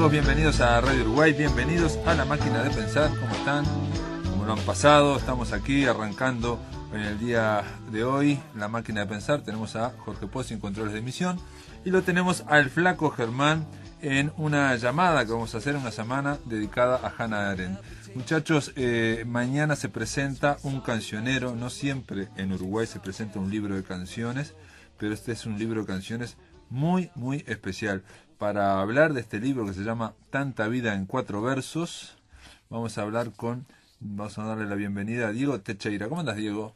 amigos? Bienvenidos a Radio Uruguay, bienvenidos a La Máquina de Pensar. ¿Cómo están? ¿Cómo lo han pasado? Estamos aquí arrancando en el día de hoy La Máquina de Pensar. Tenemos a Jorge Pozzi en controles de emisión y lo tenemos al flaco Germán en una llamada que vamos a hacer, una semana dedicada a Hannah Arendt. Muchachos, mañana se presenta un cancionero. No siempre en Uruguay se presenta un libro de canciones, pero este es un libro de canciones muy, muy especial. Para hablar de este libro que se llama Tanta vida en 4 versos, vamos a darle la bienvenida a Diego Techeira. ¿Cómo andas, Diego?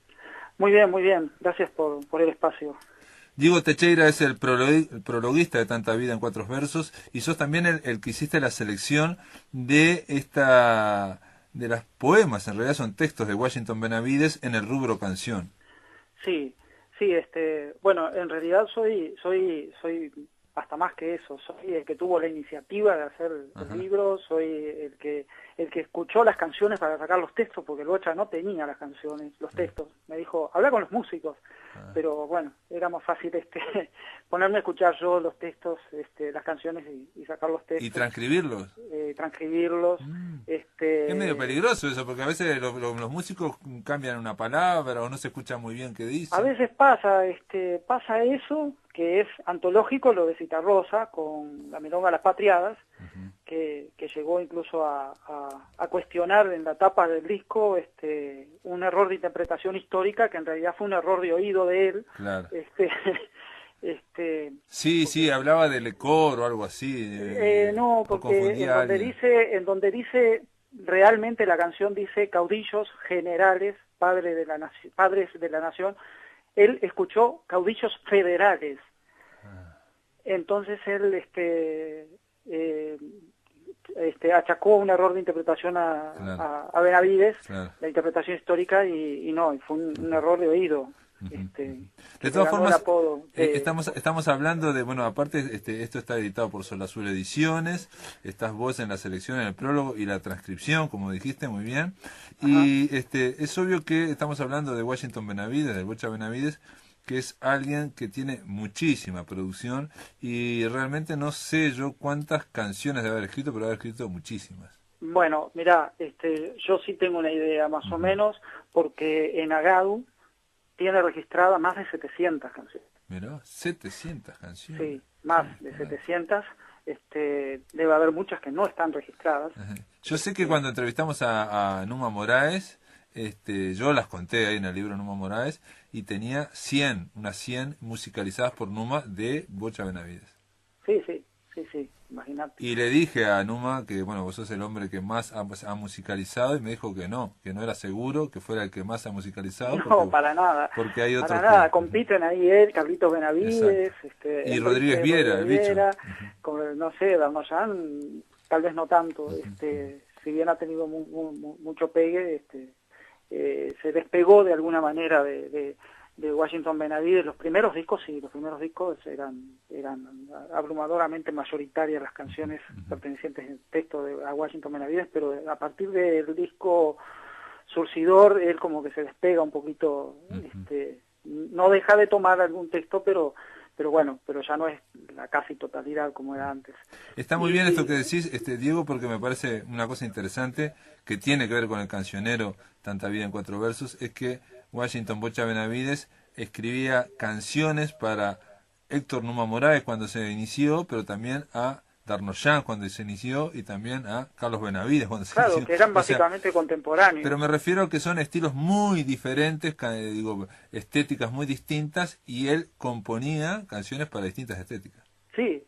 Muy bien. Gracias por el espacio. Diego Techeira es el prologuista de Tanta vida en 4 versos y sos también el que hiciste la selección de de las poemas, en realidad son textos de Washington Benavides en el rubro canción. Sí, bueno, en realidad soy hasta más que eso, soy el que tuvo la iniciativa de hacer el libro, soy el que escuchó las canciones para sacar los textos, porque el Bocha no tenía las canciones, los textos. Me dijo, habla con los músicos, pero bueno, era más fácil ponerme a escuchar yo los textos, las canciones y sacar los textos. ¿Y transcribirlos? Transcribirlos. Es medio peligroso eso, porque a veces los músicos cambian una palabra o no se escucha muy bien qué dicen. A veces pasa eso, que es antológico, lo de Citarrosa, con la milonga Las Patriadas, que llegó incluso a cuestionar en la tapa del disco un error de interpretación histórica, que en realidad fue un error de oído de él. Claro. Sí, hablaba de lecor o algo así. No, porque en donde dice, realmente la canción dice caudillos generales, padres de la nación, él escuchó caudillos federales. Entonces él achacó un error de interpretación a Benavides, claro. La interpretación histórica, y no, fue un error de oído. De todas formas, estamos hablando de, bueno, aparte esto está editado por Sol Azul Ediciones, estás vos en la selección, en el prólogo y la transcripción, como dijiste, muy bien. Y es obvio que estamos hablando de Washington Benavides, del Bocha Benavides, que es alguien que tiene muchísima producción y realmente no sé yo cuántas canciones debe haber escrito, pero debe haber escrito muchísimas. Bueno, mirá, yo sí tengo una idea más o menos, porque en Agadu tiene registrada más de 700 canciones. Mirá, 700 canciones. Sí, más de 700. Debe haber muchas que no están registradas. Yo sé que cuando entrevistamos a Numa Moraes, yo las conté ahí en el libro Numa Moraes, y tenía unas 100 musicalizadas por Numa de Bocha Benavides. Sí, imagínate. Y le dije a Numa que, bueno, vos sos el hombre que más ha musicalizado, y me dijo que no era seguro que fuera el que más ha musicalizado. No, para nada. Porque hay otros para nada, compiten ahí él, Carlitos Benavides, y Rodríguez Viera, el bicho. No sé, Darnoyan, tal vez no tanto, si bien ha tenido mucho pegue, se despegó de alguna manera de Washington Benavides. Los primeros discos eran abrumadoramente mayoritarias las canciones pertenecientes en texto a Washington Benavides, pero a partir del disco Surcidor, él como que se despega un poquito, no deja de tomar algún texto, pero ya no es la casi totalidad como era antes. Está muy bien esto que decís, Diego, porque me parece una cosa interesante que tiene que ver con el cancionero Tanta vida en 4 versos, es que Washington Bocha Benavides escribía canciones para Héctor Numa Moraes cuando se inició, pero también a Darnoyan cuando se inició y también a Carlos Benavides cuando se inició. Claro, que eran básicamente contemporáneos. Pero me refiero a que son estilos muy diferentes, estéticas muy distintas, y él componía canciones para distintas estéticas. Sí,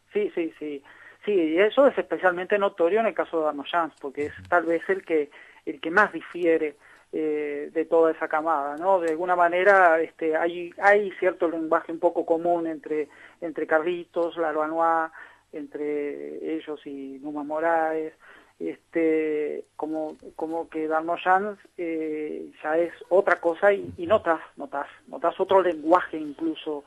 y eso es especialmente notorio en el caso de Darnoyan, porque es tal vez el que más difiere de toda esa camada, ¿no? De alguna manera hay cierto lenguaje un poco común entre Carlitos, Laloanois, entre ellos y Numa Moraes, como que Darnoyan ya es otra cosa, y notas otro lenguaje incluso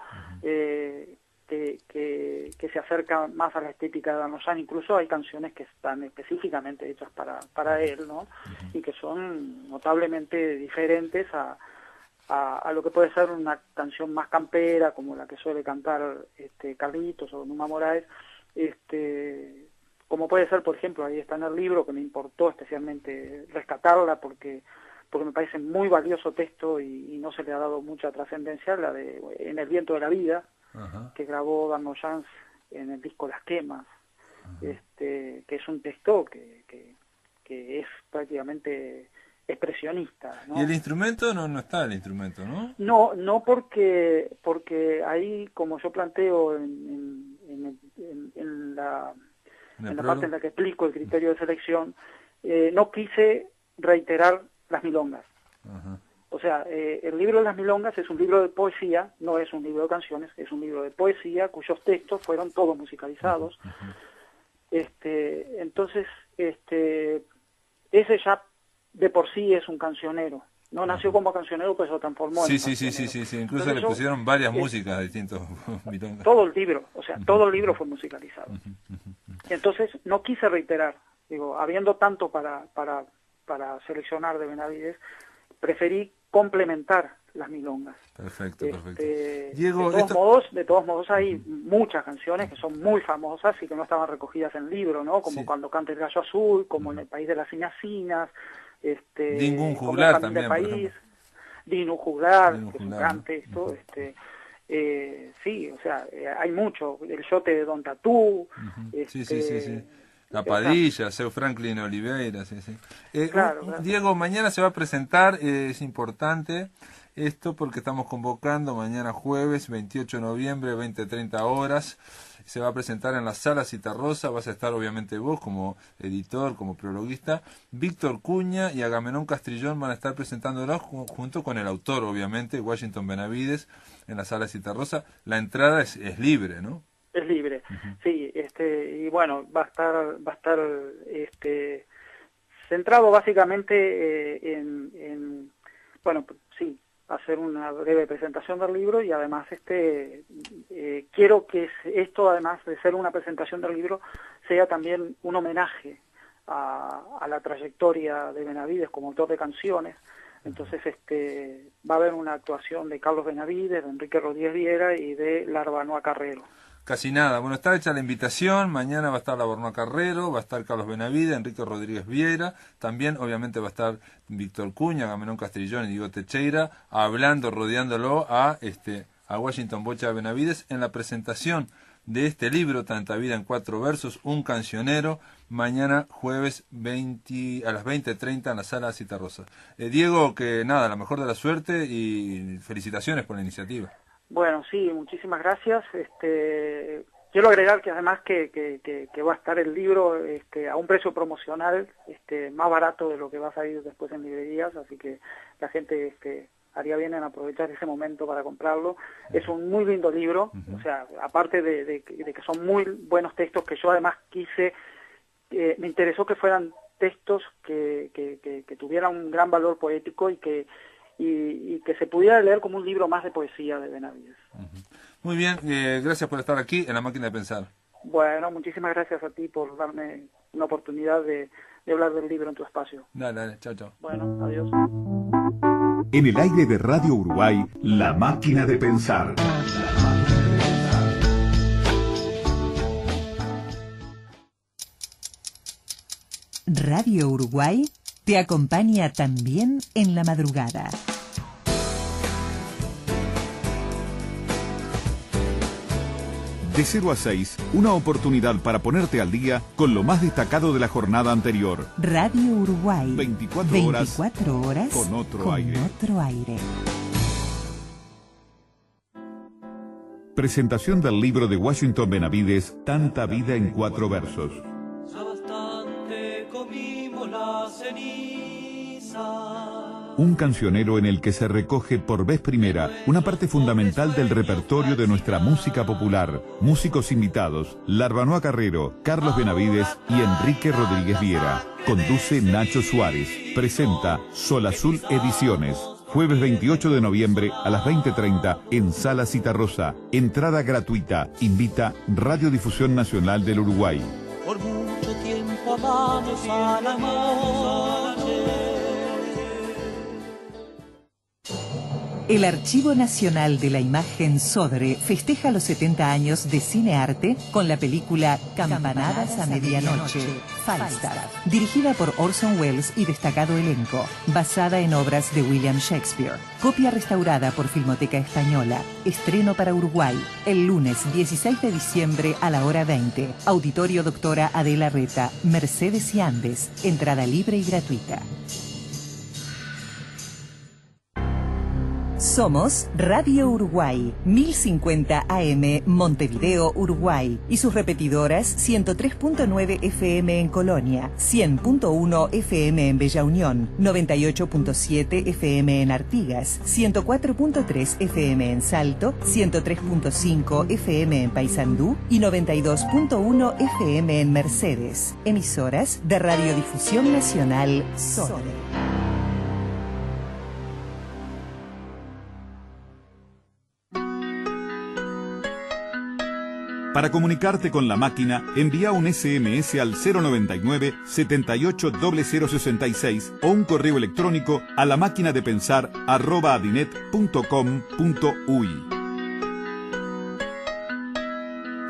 que se acerca más a la estética de Darnoyan. Incluso hay canciones que están específicamente hechas para él, ¿no? Y que son notablemente diferentes a lo que puede ser una canción más campera, como la que suele cantar Carlitos o Numa Moraes, como puede ser, por ejemplo, ahí está en el libro, que me importó especialmente rescatarla porque me parece muy valioso texto y no se le ha dado mucha trascendencia, la de En el viento de la vida, que grabó Van Jans en el disco Las Quemas, que es un texto que es prácticamente expresionista, ¿no? ¿Y el instrumento? No está el instrumento, ¿no? No porque ahí, como yo planteo en la parte en la que explico el criterio de selección, no quise reiterar las milongas. O sea, el libro de las milongas es un libro de poesía, no es un libro de canciones, es un libro de poesía cuyos textos fueron todos musicalizados. Entonces, ese ya de por sí es un cancionero. No nació como cancionero, pues lo transformó en cancionero. Sí. Incluso le pusieron varias músicas a distintos milongas. Todo el libro, o sea, todo el libro fue musicalizado. Entonces, no quise reiterar, digo, habiendo tanto para seleccionar de Benavides, preferí complementar las milongas. Perfecto. Diego, de todos modos hay muchas canciones que son muy famosas y que no estaban recogidas en el libro, ¿no? Como Cuando canta el gallo azul, como En el país de las Ciñacinas, Ningún juglar también, por ejemplo. Dinu Juglar, que es un gran texto, sí, o sea, hay mucho, el yote de Don Tatú, sí. La Padilla, Seu Franklin Oliveira, sí. Claro. Diego, mañana se va a presentar, es importante esto porque estamos convocando mañana jueves 28 de noviembre, 20:30 horas. Se va a presentar en la Sala Citarrosa, vas a estar obviamente vos como editor, como prologuista. Víctor Cuña y Agamenón Castrillón van a estar presentándolos junto con el autor, obviamente, Washington Benavides, en la Sala Citarrosa. La entrada es libre, ¿no? Es libre, sí, y bueno, va a estar centrado básicamente en hacer una breve presentación del libro y además quiero que esto, además de ser una presentación del libro, sea también un homenaje a la trayectoria de Benavides como autor de canciones. Entonces va a haber una actuación de Carlos Benavides, de Enrique Rodríguez Viera y de Larbanoa Carrero. Casi nada. Bueno, está hecha la invitación. Mañana va a estar Larbanoa Carrero, va a estar Carlos Benavides, Enrique Rodríguez Viera. También, obviamente, va a estar Víctor Cuña, Agamenón Castrillón y Diego Teixeira, rodeándolo a Washington Bocha Benavides en la presentación de este libro, Tanta Vida en 4 versos, un cancionero, mañana jueves a las 20:30 en la Sala Citarrosa. Diego, que nada, la mejor de la suerte y felicitaciones por la iniciativa. Bueno, sí, muchísimas gracias. Quiero agregar que además que va a estar el libro a un precio promocional más barato de lo que va a salir después en librerías, así que la gente haría bien en aprovechar ese momento para comprarlo. Es un muy lindo libro, o sea, aparte de que son muy buenos textos, que yo además me interesó que fueran textos que tuvieran un gran valor poético y que se pudiera leer como un libro más de poesía de Benavides. Muy bien, gracias por estar aquí en La Máquina de Pensar. Bueno, muchísimas gracias a ti por darme una oportunidad de hablar del libro en tu espacio. Dale, chao. Bueno, adiós. En el aire de Radio Uruguay, La Máquina de Pensar. Radio Uruguay te acompaña también en la madrugada. De 0 a 6, una oportunidad para ponerte al día con lo más destacado de la jornada anterior. Radio Uruguay. 24 horas con otro aire. Presentación del libro de Washington Benavides, Tanta Vida en 4 versos. Ya bastante comimos la ceniza. Un cancionero en el que se recoge por vez primera una parte fundamental del repertorio de nuestra música popular. Músicos invitados: Larbanoa Carrero, Carlos Benavides y Enrique Rodríguez Viera. Conduce Nacho Suárez. Presenta Sol Azul Ediciones. Jueves 28 de noviembre a las 20:30 en Sala Citarrosa. Entrada gratuita. Invita Radiodifusión Nacional del Uruguay. Por mucho tiempo amamos a la noche. El Archivo Nacional de la Imagen Sodre festeja los 70 años de cinearte con la película Campanadas a Medianoche, Falstaff, dirigida por Orson Welles y destacado elenco, basada en obras de William Shakespeare. Copia restaurada por Filmoteca Española. Estreno para Uruguay, el lunes 16 de diciembre a la hora 20. Auditorio Doctora Adela Reta, Mercedes y Andes. Entrada libre y gratuita. Somos Radio Uruguay, 1050 AM Montevideo, Uruguay, y sus repetidoras 103.9 FM en Colonia, 100.1 FM en Bella Unión, 98.7 FM en Artigas, 104.3 FM en Salto, 103.5 FM en Paysandú y 92.1 FM en Mercedes. Emisoras de Radiodifusión Nacional Sodre. Para comunicarte con la máquina, envía un SMS al 099 780066 o un correo electrónico a lamaquinadepensar@adinet.com.uy.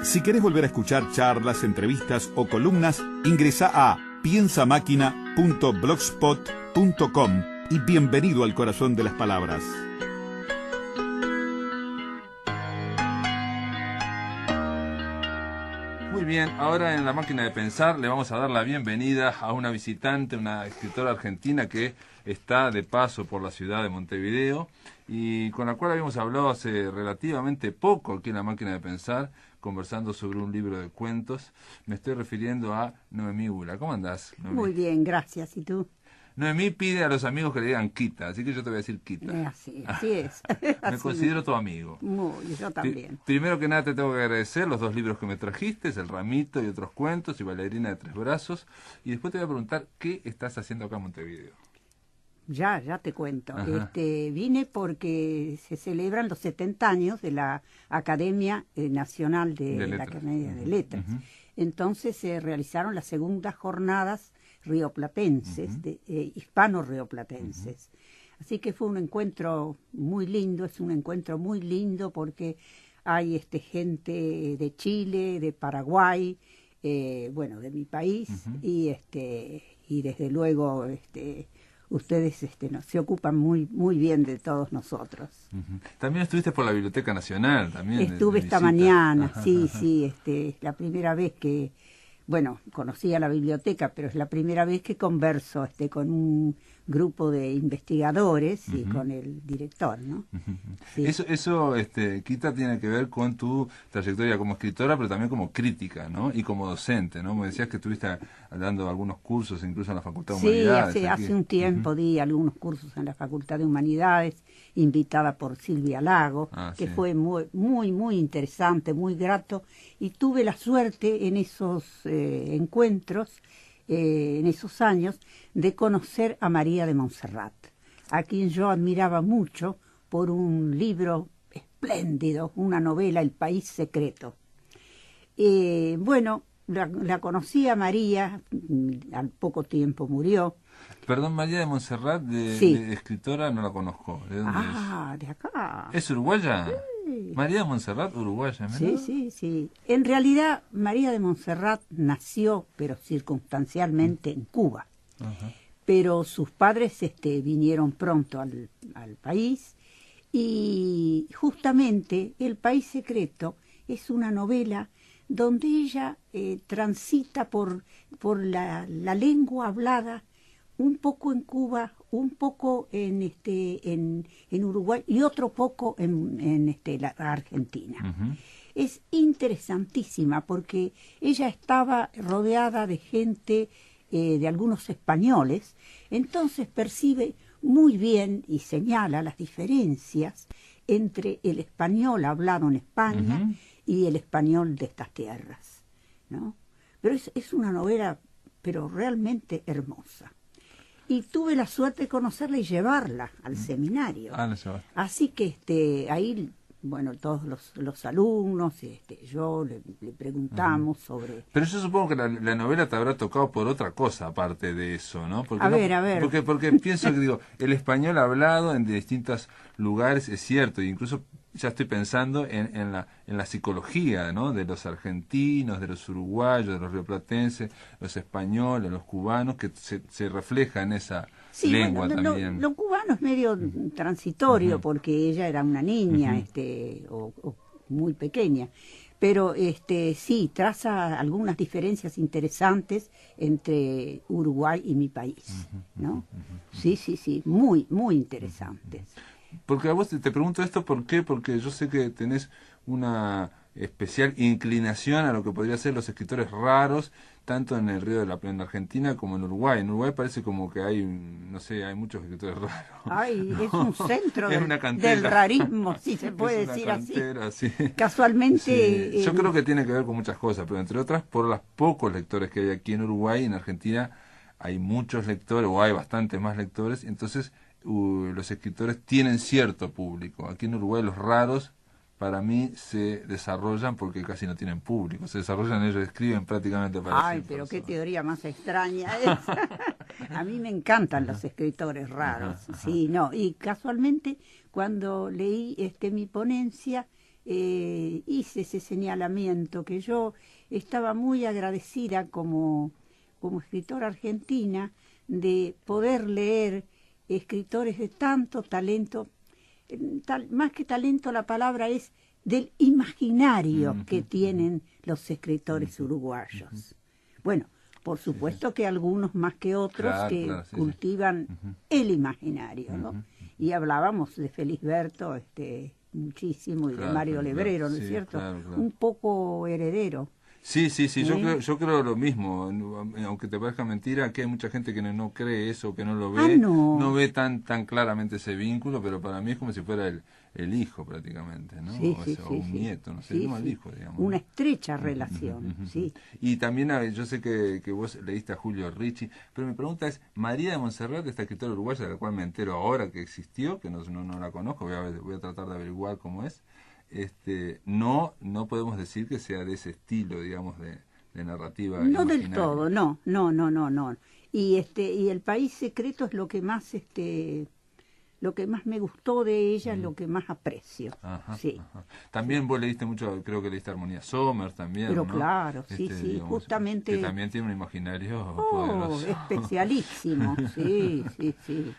Si querés volver a escuchar charlas, entrevistas o columnas, ingresa a piensamáquina.blogspot.com y bienvenido al corazón de las palabras. Muy bien, ahora en la máquina de pensar le vamos a dar la bienvenida a una visitante, una escritora argentina que está de paso por la ciudad de Montevideo y con la cual habíamos hablado hace relativamente poco aquí en la máquina de pensar, conversando sobre un libro de cuentos. Me estoy refiriendo a Noemí Ula. ¿Cómo andás, Noemí? Muy bien, gracias. ¿Y tú? Noemí pide a los amigos que le digan Quita, así que yo te voy a decir Quita. Así es. Me Así considero tu amigo. yo también. Primero que nada te tengo que agradecer los 2 libros que me trajiste, El Ramito y otros cuentos y Bailarina de 3 brazos. Y después te voy a preguntar qué estás haciendo acá en Montevideo. Ya te cuento. Vine porque se celebran los 70 años de la Academia Nacional de la Academia de Letras. Entonces se realizaron las segundas jornadas rioplatenses, hispano-rioplatenses. Así que fue un encuentro muy lindo, es un encuentro muy lindo porque hay gente de Chile, de Paraguay, de mi país, y desde luego ustedes se ocupan muy bien de todos nosotros. También estuviste por la Biblioteca Nacional, también. Estuve esta mañana, sí, es la primera vez que, conocía la biblioteca, pero es la primera vez que converso con un grupo de investigadores y con el director, ¿no? Sí. Eso Quita, tiene que ver con tu trayectoria como escritora, pero también como crítica, ¿no? Y como docente, ¿no? Me decías que estuviste dando algunos cursos, incluso en la Facultad de Humanidades. Sí, hace un tiempo di algunos cursos en la Facultad de Humanidades, invitada por Silvia Lago, que fue muy interesante, muy grato, y tuve la suerte en esos encuentros, en esos años, de conocer a María de Montserrat, a quien yo admiraba mucho por un libro espléndido, una novela, El País Secreto. La conocí a María, al poco tiempo murió. Perdón, María de Montserrat, de escritora, no la conozco. ¿De dónde es? De acá. ¿Es uruguaya? Sí. María de Montserrat, uruguaya, ¿verdad? Sí. En realidad, María de Montserrat nació, pero circunstancialmente, en Cuba. Pero sus padres vinieron pronto al país, y justamente El País Secreto es una novela donde ella transita por la lengua hablada, un poco en Cuba, un poco en Uruguay y otro poco en la Argentina. Es interesantísima porque ella estaba rodeada de gente, de algunos españoles, entonces percibe muy bien y señala las diferencias entre el español hablado en España y el español de estas tierras, ¿no? Pero es una novela, pero realmente hermosa. Y tuve la suerte de conocerla y llevarla al seminario. Así que ahí bueno, todos los alumnos, yo le preguntamos sobre... Pero yo supongo que la novela te habrá tocado por otra cosa aparte de eso, ¿no? Porque A ver. Porque pienso que, digo, el español hablado en distintos lugares es cierto, e incluso ya estoy pensando en la psicología, ¿no? De los argentinos, de los uruguayos, de los rioplatenses, los españoles, los cubanos, que se refleja en esa lengua también. Lo cubano es medio transitorio, porque ella era una niña, o muy pequeña, pero sí traza algunas diferencias interesantes entre Uruguay y mi país, ¿no? Sí, muy interesantes. Porque a vos te pregunto esto, ¿por qué? Porque yo sé que tenés una especial inclinación a lo que podría ser los escritores raros, tanto en el Río de la Plata, en Argentina, como en Uruguay. En Uruguay parece como que hay, no sé, hay muchos escritores raros. Ay, es un centro es del rarismo, si se puede decir cantera, así. Sí. Casualmente... Sí. Yo creo que tiene que ver con muchas cosas, pero entre otras por los pocos lectores que hay aquí en Uruguay. En Argentina hay muchos lectores, o hay bastantes más lectores, entonces los escritores tienen cierto público. Aquí en Uruguay los raros, para mí, se desarrollan porque casi no tienen público. Se desarrollan, ellos escriben prácticamente para Ay, pero qué teoría más extraña esa. A mí me encantan los escritores raros. Sí, no. Y casualmente, cuando leí mi ponencia, hice ese señalamiento, que yo estaba muy agradecida como escritora argentina de poder leer escritores de tanto talento, más que talento la palabra es del imaginario que tienen los escritores uruguayos. Bueno, por supuesto que algunos más que otros cultivan el imaginario, ¿no? Y hablábamos de Felisberto muchísimo, y de Mario Lebrero, ¿no es cierto? Un poco heredero. Sí, yo creo lo mismo, aunque te parezca mentira, que hay mucha gente que no cree eso, que no lo ve, no ve tan claramente ese vínculo, pero para mí es como si fuera el hijo prácticamente, ¿no? O un nieto, no sé, el hijo, digamos. Una estrecha relación, sí. Y también yo sé que vos leíste a Julio Ricci, pero mi pregunta es, María de Montserrat, esta escritora uruguaya, de la cual me entero ahora que existió, que no la conozco, voy a tratar de averiguar cómo es. No podemos decir que sea de ese estilo, digamos, de narrativa. No del todo, no. Y El País Secreto es lo que más me gustó de ella, lo que más aprecio. Sí. También vos leíste mucho, creo que leíste Armonía Somers también, pero ¿no? Claro, sí, digamos, justamente. Que también tiene un imaginario poderoso. Especialísimo, sí.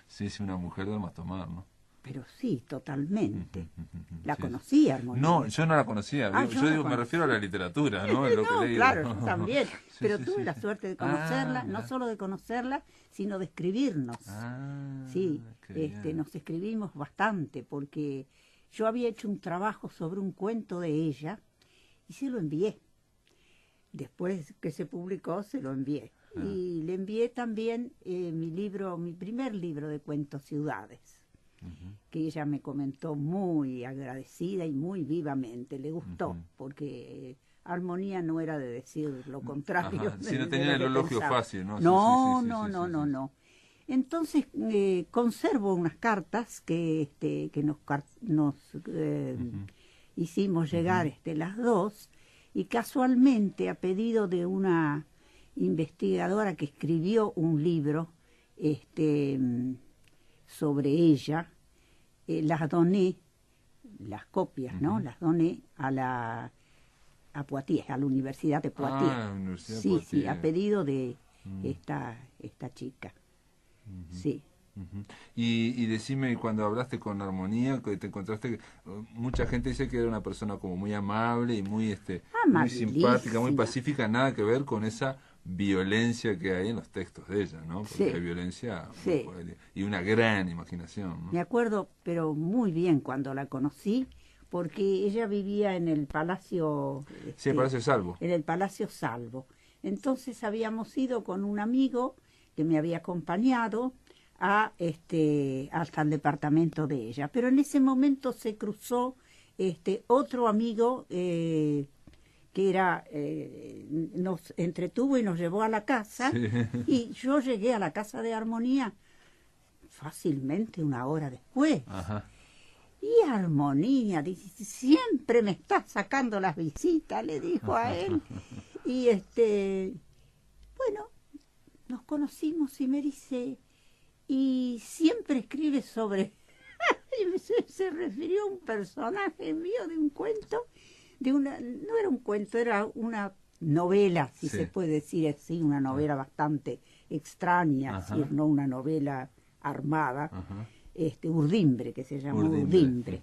Sí, una mujer de almas tomar, ¿no? Pero sí, totalmente. ¿La conocía, Armonía? No, yo no la conocía. Me refiero a la literatura, ¿no? Lo que leí. Claro, yo también. Pero tuve la suerte de conocerla, no solo de conocerla, sino de escribirnos. Nos escribimos bastante, porque yo había hecho un trabajo sobre un cuento de ella y se lo envié. Después que se publicó, se lo envié. Y le envié también mi primer libro de cuentos, Ciudades, que ella me comentó muy agradecida y muy vivamente, le gustó, porque Armonía no era de decir lo contrario. Si no tenía el elogio fácil, ¿no? No. Entonces conservo unas cartas que nos hicimos llegar las dos, y casualmente a pedido de una investigadora que escribió un libro sobre ella, las doné, las copias, ¿no? Las doné a Poitiers, a la Universidad de Poitiers. Sí, a pedido de esta chica. Sí. Y decime, cuando hablaste con Armonía, que te encontraste, mucha gente dice que era una persona como muy amable y muy simpática, muy pacífica, nada que ver con esa violencia que hay en los textos de ella, ¿no? Porque hay violencia y una gran imaginación, ¿no? Me acuerdo, pero muy bien, cuando la conocí, porque ella vivía en el Palacio... el Palacio Salvo. En el Palacio Salvo. Entonces habíamos ido con un amigo que me había acompañado hasta el departamento de ella. Pero en ese momento se cruzó otro amigo que nos entretuvo y nos llevó a la casa, y yo llegué a la casa de Armonía fácilmente 1 hora después. Y Armonía, dice, siempre me estás sacando las visitas, le dijo a él. Y bueno, nos conocimos y me dice, y siempre escribe sobre... y se refirió a un personaje mío de un cuento, no era un cuento, era una novela, si se puede decir así, una novela bastante extraña, decir, no una novela armada, Urdimbre, que se llama Urdimbre.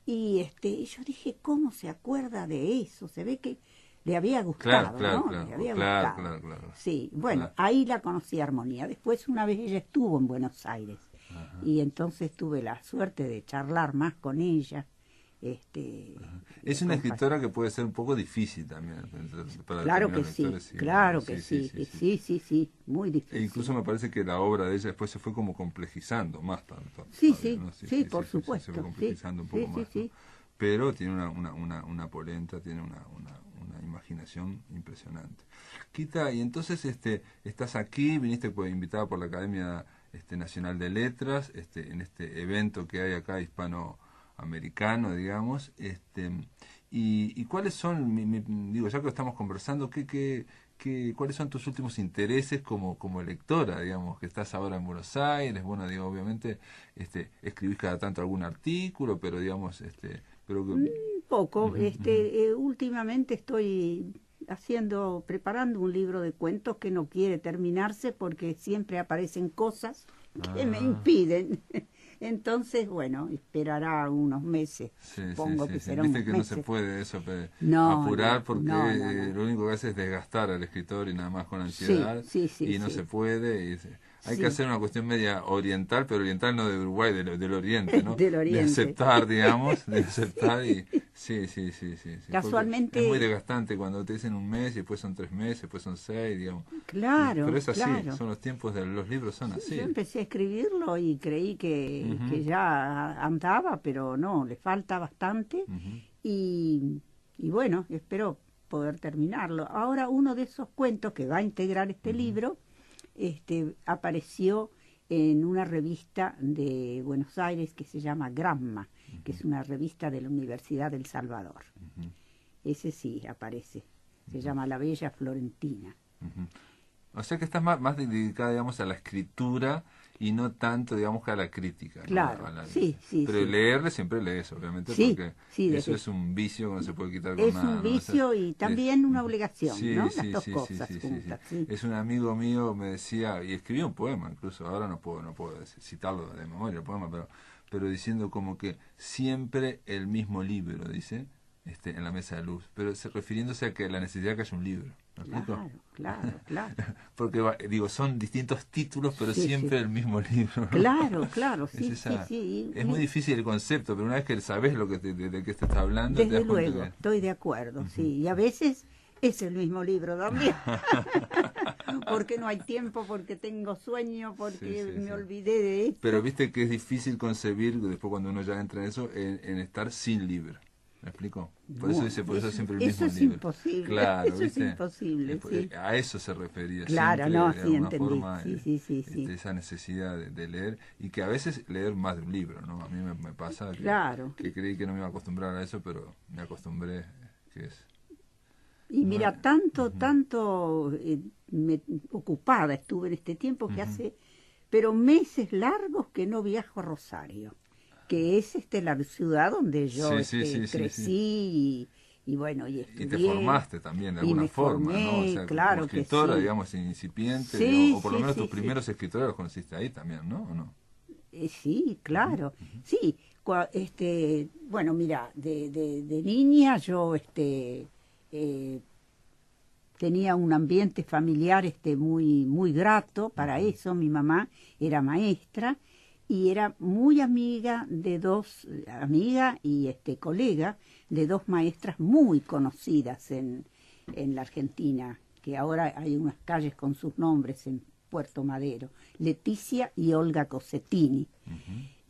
Y yo dije, ¿cómo se acuerda de eso? Se ve que le había gustado, ¿no? Le había gustado. Claro. Sí, bueno, ahí la conocí a Armonía. Después una vez ella estuvo en Buenos Aires y entonces tuve la suerte de charlar más con ella. Es una escritora que puede ser un poco difícil también para claro que sí, lectores, claro que sí, muy difícil. E incluso me parece que la obra de ella después se fue como complejizando más tanto. Sí, todavía, sí, por supuesto. Se fue complejizando un poco más. ¿No? Pero tiene una polenta, tiene una imaginación impresionante. Quita, y entonces estás aquí, viniste invitada por la Academia Nacional de Letras, en este evento que hay acá hispanoamericano, digamos, y cuáles son, digo, ya que estamos conversando, ¿cuáles son tus últimos intereses como lectora, digamos, que estás ahora en Buenos Aires? Bueno, digo, obviamente, escribís cada tanto algún artículo, pero digamos, un poco, últimamente estoy preparando un libro de cuentos que no quiere terminarse porque siempre aparecen cosas que me impiden. Entonces, bueno, esperará unos meses. Supongo que será unos Viste que meses. no se puede eso apurar porque no. Lo único que hace es desgastar al escritor y nada más con ansiedad. Y no se puede. Hay que hacer una cuestión media oriental, pero oriental no de Uruguay, del Oriente, ¿no? Del Oriente. De aceptar, digamos, y... Sí. Casualmente... Es muy desgastante cuando te dicen un mes y después son 3 meses, después son 6, digamos. Claro, pero es así, claro. son los tiempos de los libros, son así. Yo empecé a escribirlo y creí que ya andaba, pero no, le falta bastante. Y bueno, espero poder terminarlo. Ahora uno de esos cuentos que va a integrar este libro apareció en una revista de Buenos Aires que se llama Gramma, que es una revista de la Universidad del Salvador. Ese sí aparece, se llama La Bella Florentina. O sea que estás más dedicada, digamos, a la escritura y no tanto, digamos, que a la crítica. Claro, ¿no? sí. Pero leer siempre lees, obviamente, porque eso es un vicio que no se puede quitar con nada. Es un vicio, ¿no? Y también una obligación, ¿no? Las dos cosas juntas. Es un amigo mío, me decía, y escribió un poema, incluso, ahora no puedo citarlo de memoria el poema, pero diciendo como que siempre el mismo libro, dice, en la mesa de luz, pero refiriéndose a que la necesidad de que haya un libro. Claro. Porque, digo, son distintos títulos, pero siempre el mismo libro, ¿no? Claro, sí. Es muy difícil el concepto, pero una vez que sabes de qué te está hablando... Desde luego, estoy de acuerdo, sí. Y a veces es el mismo libro también. Porque no hay tiempo, porque tengo sueño, porque me olvidé de esto. Pero viste que es difícil concebir, después cuando uno ya entra en eso, en estar sin libro. ¿Me explico? Por eso siempre el mismo libro. Eso es imposible. Claro, eso ¿viste? es imposible, sí. A eso se refería. Claro, siempre, no, de sí, alguna entendí. forma, Sí. esa necesidad de leer, y que a veces leer más de un libro, ¿no? A mí me pasa que creí que no me iba a acostumbrar a eso, pero me acostumbré, Y mira, tanto ocupada estuve en este tiempo que hace, pero meses largos que no viajo a Rosario, que es la ciudad donde yo crecí y bueno, y estudié. Y te formaste también de alguna forma, ¿no? O sea, claro, como escritora, que sí. digamos, incipiente, o por lo menos tus primeros escritores los conociste ahí también, ¿no? ¿O no? Sí, claro. Sí, bueno, mira, de niña yo tenía un ambiente familiar muy grato para eso. Mi mamá era maestra y era muy amiga y colega de 2 maestras muy conocidas en la Argentina, que ahora hay unas calles con sus nombres en Puerto Madero, Leticia y Olga Cosettini.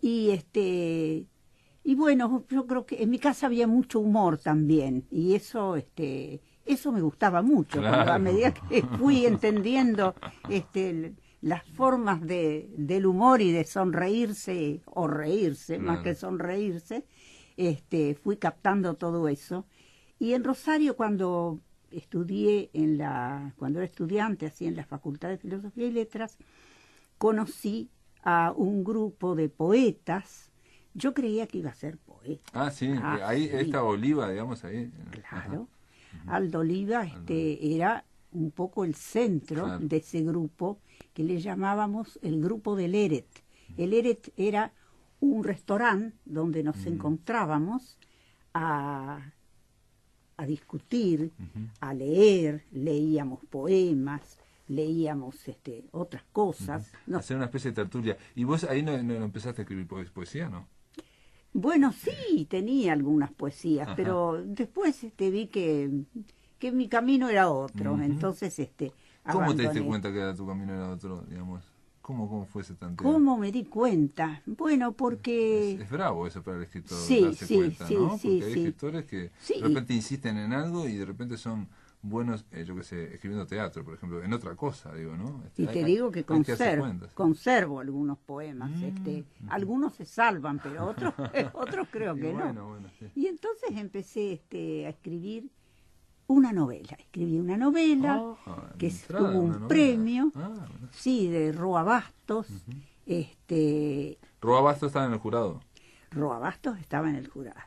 Y bueno, yo creo que en mi casa había mucho humor también, y eso me gustaba mucho, claro. A medida que fui entendiendo las formas del humor y de sonreírse o reírse, Claro. más que sonreírse, fui captando todo eso. Y en Rosario, cuando estudié cuando era estudiante, así en la Facultad de Filosofía y Letras, conocí a un grupo de poetas. Yo creía que iba a ser poeta. Ah, sí, Ah, ahí sí. está Oliva, digamos, ahí. Claro. Ajá. Aldo Oliva era un poco el centro Claro. de ese grupo que le llamábamos el grupo del Eret. El Eret era un restaurante donde nos encontrábamos a discutir, a leer, leíamos poemas, leíamos otras cosas. No, Hacer una especie de tertulia. ¿Y vos ahí no empezaste a escribir poesía, no? bueno, sí, tenía algunas poesías, Ajá. pero después vi que mi camino era otro, Ujú. entonces ¿Cómo te diste abandoné. cuenta que tu camino era otro, digamos? ¿Cómo fue ese tanteo? ¿Cómo me di cuenta? Bueno, porque... Es bravo eso para el escritor, Sí, darse sí, cuenta, sí, ¿no? sí, Porque hay sí. escritores que Sí. de repente insisten en algo y de repente son buenos, yo qué sé, escribiendo teatro, por ejemplo, en otra cosa, digo, ¿no? Y te digo que hay darse cuenta, sí. conservo algunos poemas. Algunos se salvan, pero otros creo Y que no. bueno, sí. Y entonces empecé a escribir una novela. Escribí una novela Ah, que entrada, tuvo una un novela. premio, Ah, bueno. sí, de Roa Bastos. Roa Bastos estaba en el jurado. Roa Bastos estaba en el jurado.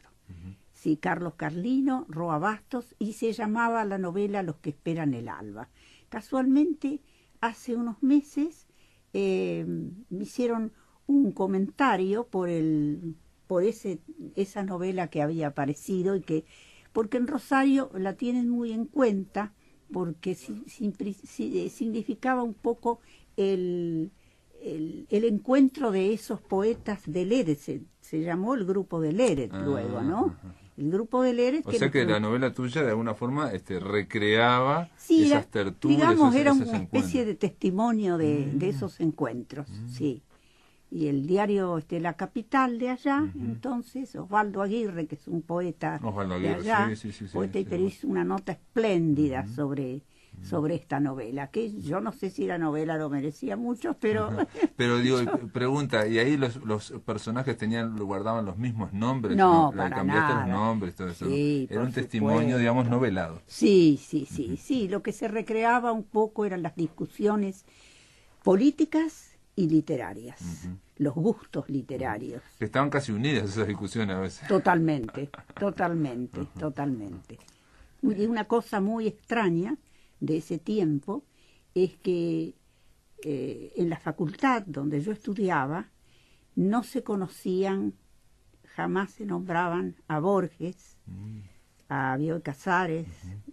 Sí, Carlos Carlino, Roa Bastos, y se llamaba la novela Los que esperan el alba. Casualmente, hace unos meses me hicieron un comentario por esa novela que había aparecido porque en Rosario la tienen muy en cuenta porque significaba un poco el encuentro de esos poetas del Eret, se llamó el grupo del Eret luego, ¿no? Ajá. El grupo del Eret. O sea que la novela tuya de alguna forma recreaba sí, esas tertulias, digamos, era esos una especie encuentros. de testimonio de esos encuentros, sí. Y el diario La Capital de allá, entonces, Osvaldo Aguirre, que es un poeta Osvaldo de Aguirre, allá, sí, poeta y sí, pero hizo una nota espléndida sobre esta novela, que yo no sé si la novela lo merecía mucho, pero... Pero digo, pregunta, ¿y ahí los personajes guardaban los mismos nombres? No, Le para cambiaste nada. los nombres, todo eso, ¿no? Sí, Era por un testimonio, supuesto. digamos, novelado. Sí, lo que se recreaba un poco eran las discusiones políticas y literarias, los gustos literarios. Que estaban casi unidas esas discusiones a veces. Totalmente. Y una cosa muy extraña de ese tiempo es que en la facultad donde yo estudiaba no se conocían, jamás se nombraban a Borges, a Bioy Casares,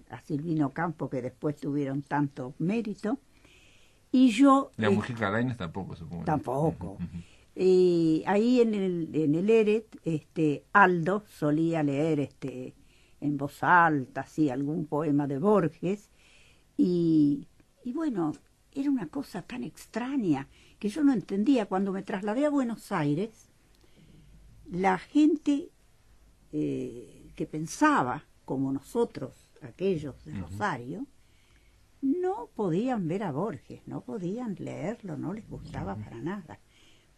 a Silvino Campo, que después tuvieron tanto mérito, y yo... La Mujica Lainez tampoco, supongo. Tampoco. Y ahí en el Eret, Aldo solía leer en voz alta, así, algún poema de Borges, y bueno, era una cosa tan extraña que yo no entendía. Cuando me trasladé a Buenos Aires, la gente que pensaba como nosotros, aquellos de Rosario, no podían ver a Borges, no podían leerlo, no les gustaba para nada.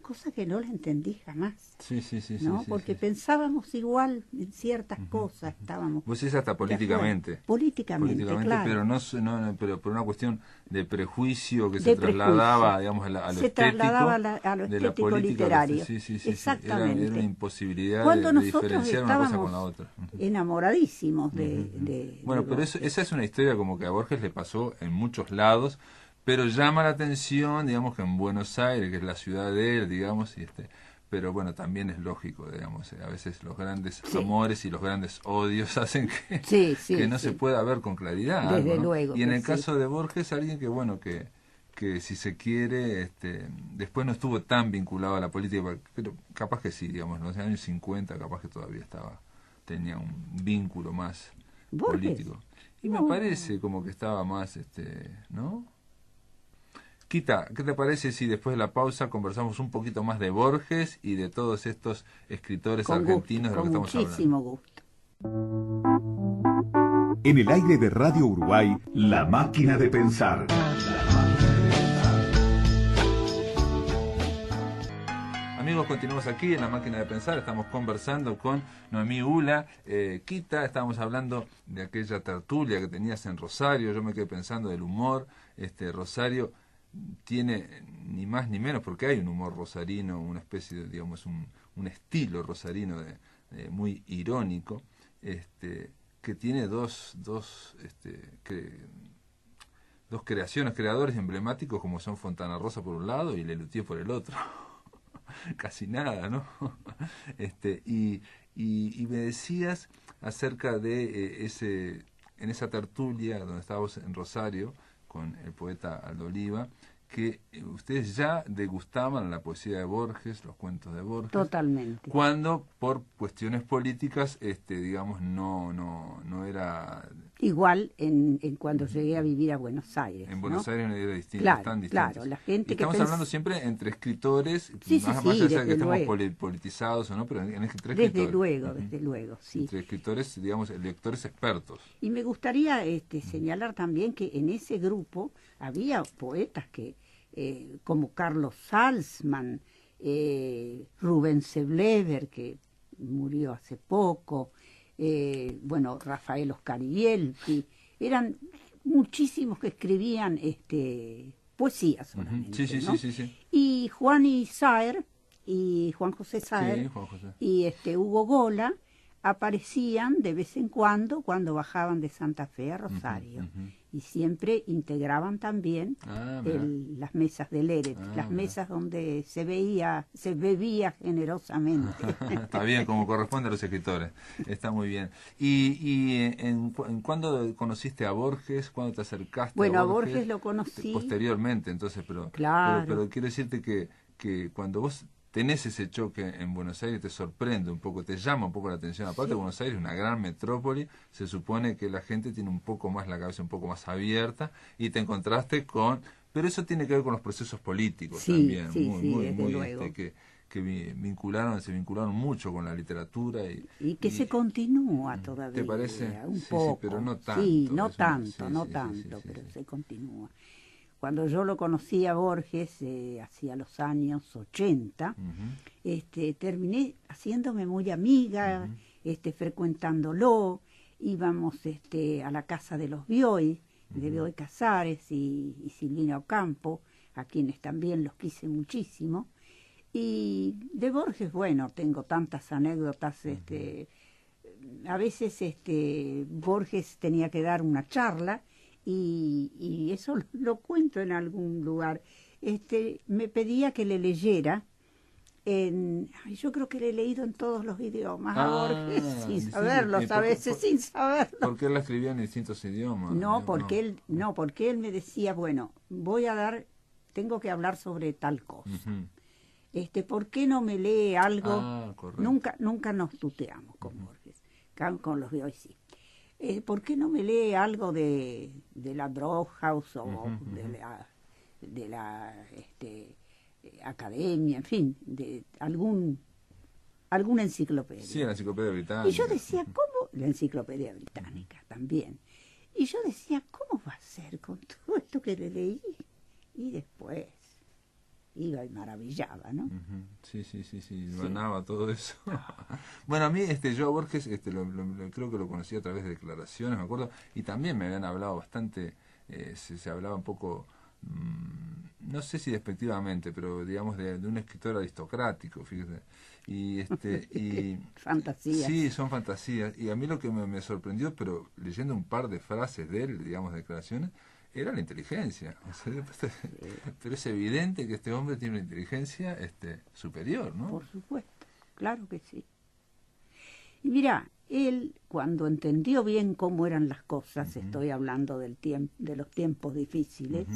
Cosa que no la entendí jamás. Sí, ¿no? sí, Porque sí. pensábamos igual en ciertas cosas, estábamos... Vos decís hasta políticamente. Políticamente, claro. Pero por una cuestión de prejuicio que De se trasladaba, digamos, a lo se estético. trasladaba a lo de la estético política, literario. Sí. Exactamente. Era una imposibilidad Cuando de nosotros diferenciar una cosa estábamos con la otra. enamoradísimos de Bueno, pero esa es una historia como que a Borges le pasó en muchos lados, pero llama la atención, digamos, que en Buenos Aires, que es la ciudad de él, digamos, pero bueno, también es lógico, digamos, a veces los grandes amores y los grandes odios hacen que no se pueda ver con claridad. Desde ¿no? luego. Y en que el caso de Borges, alguien que, bueno, que si se quiere, después no estuvo tan vinculado a la política, pero capaz que sí, digamos, en los años 50 capaz que todavía tenía un vínculo más ¿Borges? político. Y me parece como que estaba más, ¿no? Quita, ¿qué te parece si después de la pausa conversamos un poquito más de Borges y de todos estos escritores argentinos de los que estamos hablando? Muchísimo gusto. En el aire de Radio Uruguay, La Máquina de Pensar. Amigos, continuamos aquí en La Máquina de Pensar, estamos conversando con Noemí Ula, Quita, estábamos hablando de aquella tertulia que tenías en Rosario, yo me quedé pensando del humor, Rosario tiene ni más ni menos, porque hay un humor rosarino, una especie de, digamos, un estilo rosarino muy irónico, que tiene dos creadores emblemáticos como son Fontana Rosa por un lado y Lelutier por el otro. Casi nada, ¿no? Y me decías acerca de en esa tertulia donde estábamos en Rosario con el poeta Aldo Oliva, que ustedes ya degustaban la poesía de Borges, los cuentos de Borges. Totalmente. Cuando por cuestiones políticas, digamos, no era... Igual en cuando llegué a vivir a Buenos Aires. En Buenos Aires era distinto, claro, están distintos. Claro, la gente estamos hablando siempre entre escritores, sí, más allá de que estemos luego. Politizados o no, pero entre escritores. Desde luego, sí. Entre escritores, digamos, lectores expertos. Y me gustaría señalar también que en ese grupo había poetas que como Carlos Salzman, Rubén Seblever, que murió hace poco, Rafael Oscariel, eran muchísimos que escribían poesía solamente. Sí. Y Juan José Saer y Hugo Gola aparecían de vez en cuando bajaban de Santa Fe a Rosario. Y siempre integraban también las mesas del Eret, las mesas donde se bebía generosamente. Está bien, como corresponde a los escritores, está muy bien. ¿Y cuándo conociste a Borges? ¿Cuándo te acercaste a Borges? Bueno, a Borges lo conocí posteriormente, entonces, claro. pero quiero decirte que cuando vos tenés ese choque en Buenos Aires, te sorprende un poco, te llama un poco la atención. Aparte, Buenos Aires es una gran metrópoli, se supone que la gente tiene un poco más la cabeza un poco más abierta, y te encontraste con... Pero eso tiene que ver con los procesos políticos también, muy que se vincularon mucho con la literatura. Y que se continúa todavía. ¿Te parece? Un poco. Sí, pero no tanto. Sí, no tanto, pero se continúa. Cuando yo lo conocí a Borges, hacia los años 80, terminé haciéndome muy amiga, frecuentándolo, íbamos a la casa de los Bioy, de Bioy Casares y Silvina Ocampo, a quienes también los quise muchísimo. Y de Borges, bueno, tengo tantas anécdotas, a veces Borges tenía que dar una charla, y eso lo cuento en algún lugar. Me pedía que le leyera yo creo que le he leído en todos los idiomas a Borges, sin saberlo, a veces sin saberlo. ¿Por qué él la escribía en distintos idiomas? Porque él me decía, bueno, tengo que hablar sobre tal cosa. ¿Por qué no me lee algo? Nunca nos tuteamos con Borges, con los de hoy sí. ¿Por qué no me lee algo de la Brauhaus o de la academia, en fin, de alguna enciclopedia? Sí, la enciclopedia británica. Y yo decía, ¿cómo? La enciclopedia británica también. Y yo decía, ¿cómo va a ser con todo esto que le leí? Y después iba y maravillaba, ¿no? Sí, ganaba todo eso. Bueno, a mí, yo a Borges, creo que lo conocí a través de declaraciones, me acuerdo, y también me habían hablado bastante, se hablaba un poco, no sé si despectivamente, pero digamos de un escritor aristocrático, fíjese. Y fantasías. Sí, son fantasías. Y a mí lo que me sorprendió, pero leyendo un par de frases de él, digamos, declaraciones, era la inteligencia. O sea, pero es evidente que este hombre tiene una inteligencia superior, ¿no? Por supuesto, claro que sí. Y mira, él cuando entendió bien cómo eran las cosas, estoy hablando de los tiempos difíciles,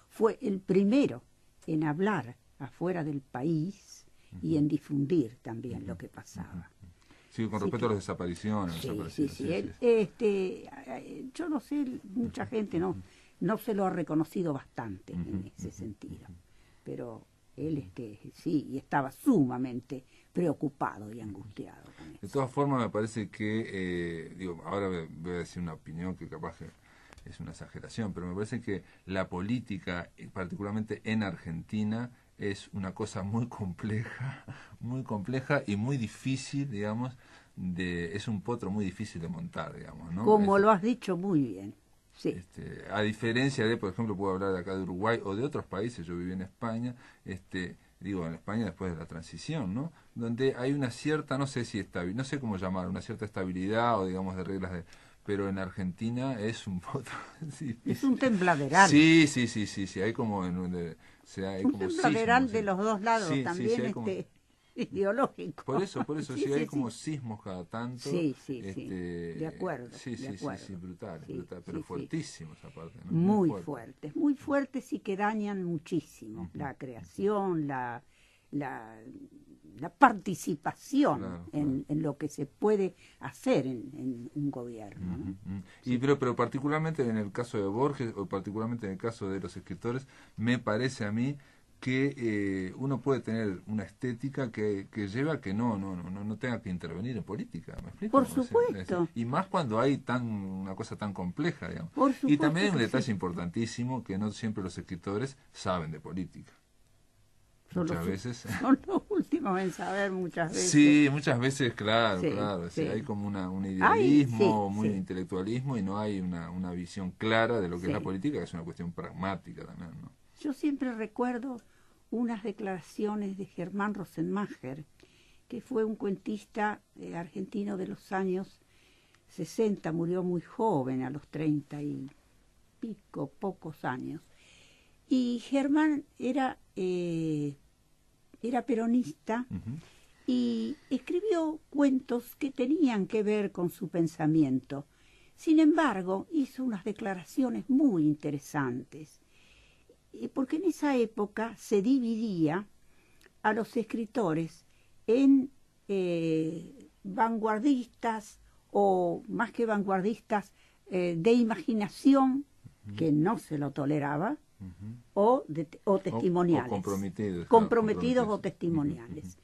fue el primero en hablar afuera del país y en difundir también lo que pasaba. Sí, con respecto a las desapariciones. Yo no sé, mucha gente no se lo ha reconocido bastante en ese sentido, pero él sí, y estaba sumamente preocupado y angustiado con eso. De todas formas, me parece que, ahora voy a decir una opinión que capaz que es una exageración, pero me parece que la política, particularmente en Argentina, es una cosa muy compleja y muy difícil, digamos, es un potro muy difícil de montar, digamos, ¿no? Como lo has dicho muy bien. Sí. A diferencia de, por ejemplo, puedo hablar de acá de Uruguay o de otros países, yo viví en España, digo, en España después de la transición, ¿no? Donde hay una cierta, no sé si no sé cómo llamar, una cierta estabilidad o digamos de reglas pero en Argentina es un potro difícil. Es un tembladeral. Sí, hay como hay un como tembladeral sismos, de los dos lados, sí, también hay como, ideológico. Por eso sí, hay como sismos cada tanto. Sí. De acuerdo. Sí, brutal, pero fuertísimos aparte, ¿no? Muy fuertes y que dañan muchísimo la creación, la participación en lo que se puede hacer en un gobierno, ¿no? Y pero particularmente en el caso de Borges, o particularmente en el caso de los escritores, me parece a mí que uno puede tener una estética que lleva a que no tenga que intervenir en política, ¿me explico? Por supuesto. Y más cuando hay una cosa tan compleja, digamos. Por supuesto. Y también hay un detalle importantísimo, que no siempre los escritores saben de política. Muchas veces. Son los últimos en saber muchas veces. Sí, muchas veces, claro. Sí. Hay como un idealismo, intelectualismo, y no hay una visión clara de lo que es la política, que es una cuestión pragmática también, ¿no? Yo siempre recuerdo unas declaraciones de Germán Rosenmacher, que fue un cuentista argentino de los años 60, murió muy joven, a los 30 y pico, pocos años. Y Germán era peronista y escribió cuentos que tenían que ver con su pensamiento. Sin embargo, hizo unas declaraciones muy interesantes, porque en esa época se dividía a los escritores en vanguardistas, o más que vanguardistas, de imaginación, que no se lo toleraba, o testimoniales. O comprometidos o testimoniales.